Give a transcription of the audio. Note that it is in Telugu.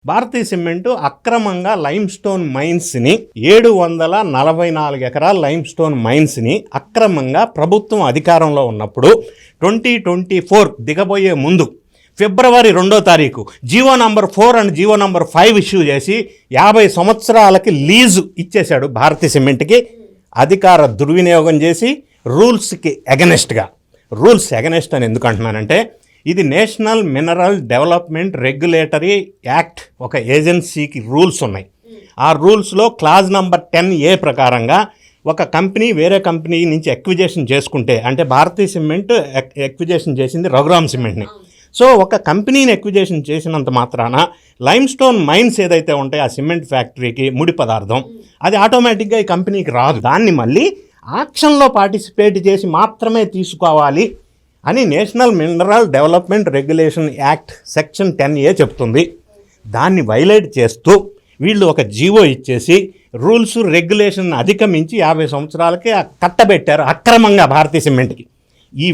భారతీయ సిమెంటు అక్రమంగా లైమ్స్టోన్ మైన్స్ని 744 ఎకరాల లైమ్స్టోన్ మైన్స్ని అక్రమంగా ప్రభుత్వం అధికారంలో ఉన్నప్పుడు 2024 దిగబోయే ముందు ఫిబ్రవరి 2వ తారీఖు GO number 4 and GO number 5 issue చేసి 50 సంవత్సరాలకి లీజు ఇచ్చేశాడు భారతీయ సిమెంట్కి. అధికార దుర్వినియోగం చేసి రూల్స్కి ఎగనెస్ట్గా. రూల్స్ ఎగనెస్ట్ అని ఎందుకు అంటున్నానంటే, ఇది national mineral development regulatory act, ఒక ఏజెన్సీకి రూల్స్ ఉన్నాయి. ఆ రూల్స్లో క్లాజ్ నంబర్ 10A ప్రకారంగా ఒక కంపెనీ వేరే కంపెనీ నుంచి ఎక్విజేషన్ చేసుకుంటే, అంటే భారతీయ సిమెంట్ ఎక్విజేషన్ చేసింది రఘురామ్ సిమెంట్ని. సో ఒక కంపెనీని ఎక్విజేషన్ చేసినంత మాత్రాన లైమ్స్టోన్ మైన్స్ ఏదైతే ఉంటాయో ఆ సిమెంట్ ఫ్యాక్టరీకి ముడి పదార్థం అది ఆటోమేటిక్గా ఈ కంపెనీకి రాదు. దాన్ని మళ్ళీ ఆక్షన్లో పార్టిసిపేట్ చేసి మాత్రమే తీసుకోవాలి అని national mineral development regulation act section 10A చెప్తుంది. దాన్ని వైలేట్ చేస్తూ వీళ్ళు ఒక జీవో ఇచ్చేసి రూల్స్ రెగ్యులేషన్ అధిగమించి 50 సంవత్సరాలకే కట్టబెట్టారు అక్రమంగా భారతీయ సిమెంట్కి.